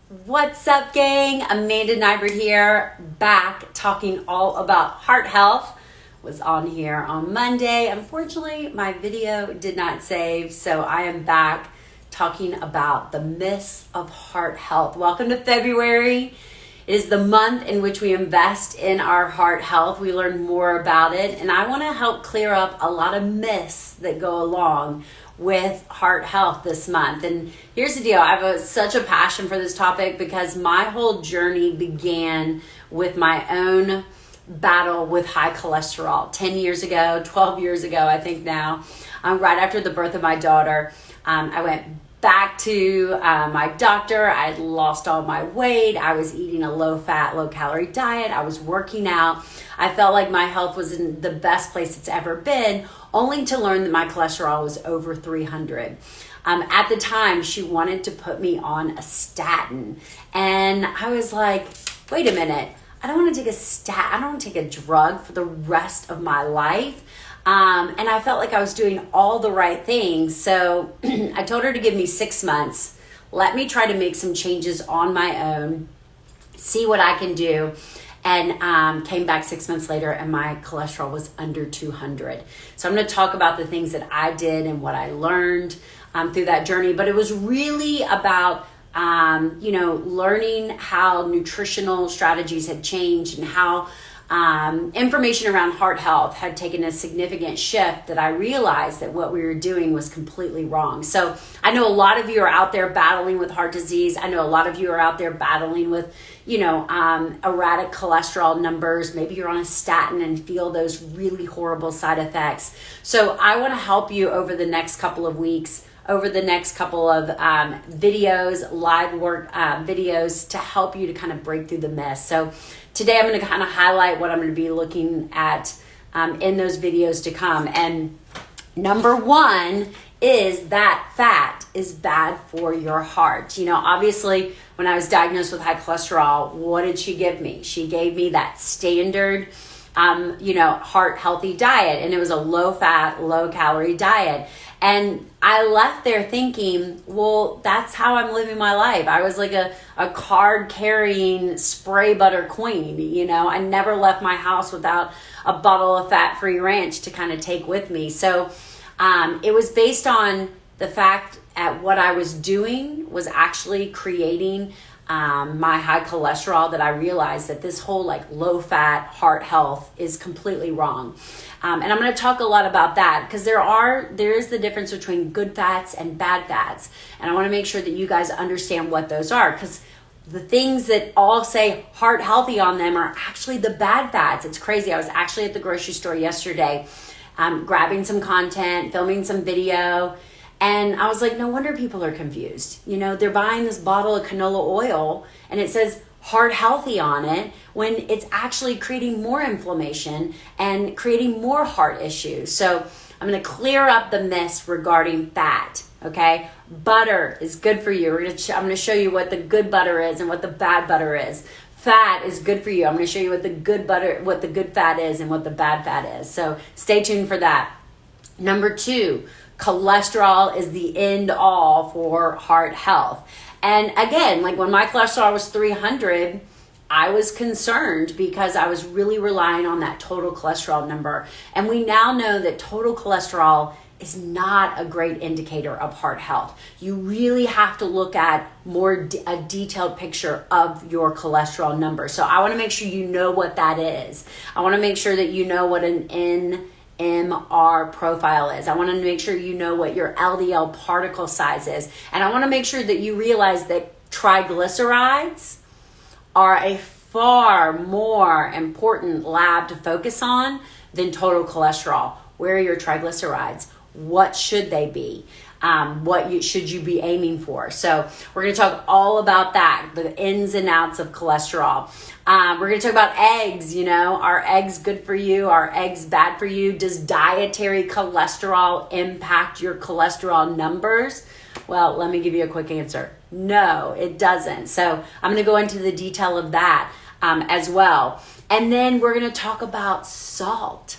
What's up, gang? Amanda Nybert here, back talking all about heart health. Was on here on Monday. Unfortunately, my video did not save, so I am back talking about the myths of heart health. Welcome to February. It is the month in which we invest in our heart health. We learn more about it, and I want to help clear up a lot of myths that go along with heart health this month. And here's the deal. I have such a passion for this topic because my whole journey began with my own battle with high cholesterol 10 years ago, 12 years ago, I think now. Right after the birth of my daughter, I went back to my doctor. I had lost all my weight. I was eating a low-fat, low-calorie diet. I was working out. I felt like my health was in the best place it's ever been, only to learn that my cholesterol was over 300. At the time, she wanted to put me on a statin. And I was like, wait a minute. I don't want to take a statin. I don't want to take a drug for the rest of my life. And I felt like I was doing all the right things. So I told her to give me 6 months. Let me try to make some changes on my own, see what I can do. And came back 6 months later and my cholesterol was under 200. So I'm going to talk about the things that I did and what I learned through that journey. But it was really about learning how nutritional strategies had changed and how information around heart health had taken a significant shift, that I realized that what we were doing was completely wrong. So I know a lot of you are out there battling with heart disease. I know a lot of you are out there battling with, erratic cholesterol numbers. Maybe you're on a statin and feel those really horrible side effects. So I want to help you over the next couple of weeks, over the next couple of videos, live work videos, to help you to kind of break through the mess. So today I'm going to kind of highlight what I'm going to be looking at in those videos to come. And number one is that fat is bad for your heart. Obviously, when I was diagnosed with high cholesterol, what did she give me? She gave me that standard heart healthy diet, and it was a low fat, low calorie diet. And I left there thinking, well, that's how I'm living my life. I was like a card carrying spray butter queen. I never left my house without a bottle of fat-free ranch to kind of take with me. So it was based on the fact at what I was doing was actually creating my high cholesterol, that I realized that this whole low fat heart health is completely wrong. And I'm going to talk a lot about that because there is the difference between good fats and bad fats. And I want to make sure that you guys understand what those are, because the things that all say heart healthy on them are actually the bad fats. It's crazy. I was actually at the grocery store yesterday, grabbing some content, filming some video. And I was like, no wonder people are confused. They're buying this bottle of canola oil and it says heart healthy on it, when it's actually creating more inflammation and creating more heart issues. So I'm going to clear up the myths regarding fat. Okay. Butter is good for you. I'm going to show you what the good butter is and what the bad butter is. Fat is good for you. I'm going to show you what the good butter, what the good fat is and what the bad fat is. So stay tuned for that. Number two, cholesterol is the end all for heart health. And again, when my cholesterol was 300, I was concerned because I was really relying on that total cholesterol number. And we now know that total cholesterol is not a great indicator of heart health. You really have to look at a detailed picture of your cholesterol number. So I want to make sure you know what that is. I want to make sure that you know what an NMR profile is. I want to make sure you know what your LDL particle size is. And I want to make sure that you realize that triglycerides are a far more important lab to focus on than total cholesterol. Where are your triglycerides? What should they be? Should you be aiming for? So we're going to talk all about that, the ins and outs of cholesterol. We're going to talk about eggs. Are eggs good for you? Are eggs bad for you? Does dietary cholesterol impact your cholesterol numbers? Well, let me give you a quick answer. No, it doesn't. So I'm going to go into the detail of that as well. And then we're going to talk about sodium,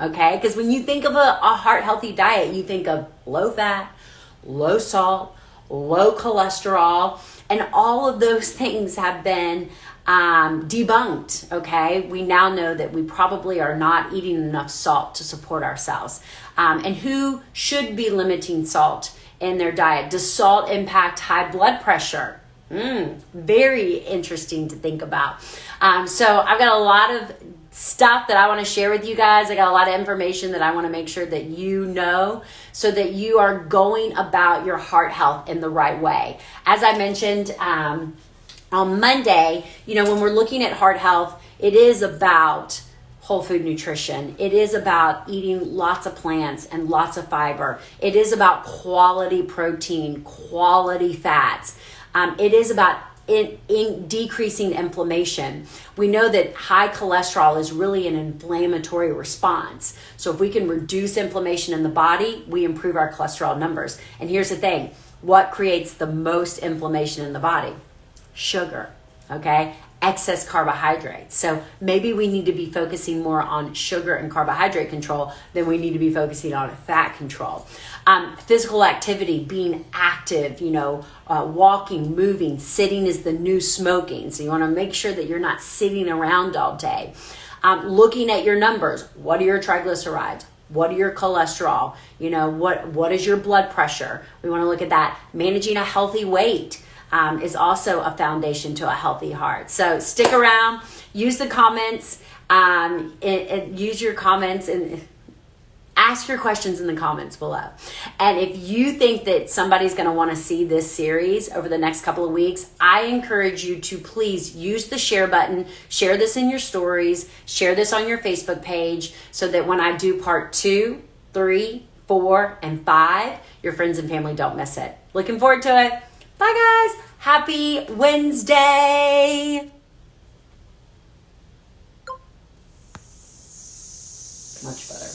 okay? Because when you think of a heart healthy diet, you think of low fat, low salt, low cholesterol. And all of those things have been debunked, okay? We now know that we probably are not eating enough salt to support ourselves. And who should be limiting salt in their diet? Does salt impact high blood pressure? Very interesting to think about. So I've got a lot of stuff that I want to share with you guys. I got a lot of information that I want to make sure that you know so that you are going about your heart health in the right way. As I mentioned on Monday, when we're looking at heart health, it is about whole food nutrition. It is about eating lots of plants and lots of fiber. It is about quality protein, quality fats. It is about in decreasing inflammation. We know that high cholesterol is really an inflammatory response. So if we can reduce inflammation in the body, we improve our cholesterol numbers. And here's the thing, what creates the most inflammation in the body? Sugar, okay? Excess carbohydrates. So maybe we need to be focusing more on sugar and carbohydrate control than we need to be focusing on fat control. Physical activity, being active, walking, moving, sitting is the new smoking. So you want to make sure that you're not sitting around all day. Looking at your numbers. What are your triglycerides? What are your cholesterol? What is your blood pressure? We want to look at that. Managing a healthy weight is also a foundation to a healthy heart. So stick around, use the comments, and use your comments and ask your questions in the comments below. And if you think that somebody's going to want to see this series over the next couple of weeks, I encourage you to please use the share button, share this in your stories, share this on your Facebook page so that when I do part 2, 3, 4, and 5, your friends and family don't miss it. Looking forward to it. Bye guys. Happy Wednesday. Much better.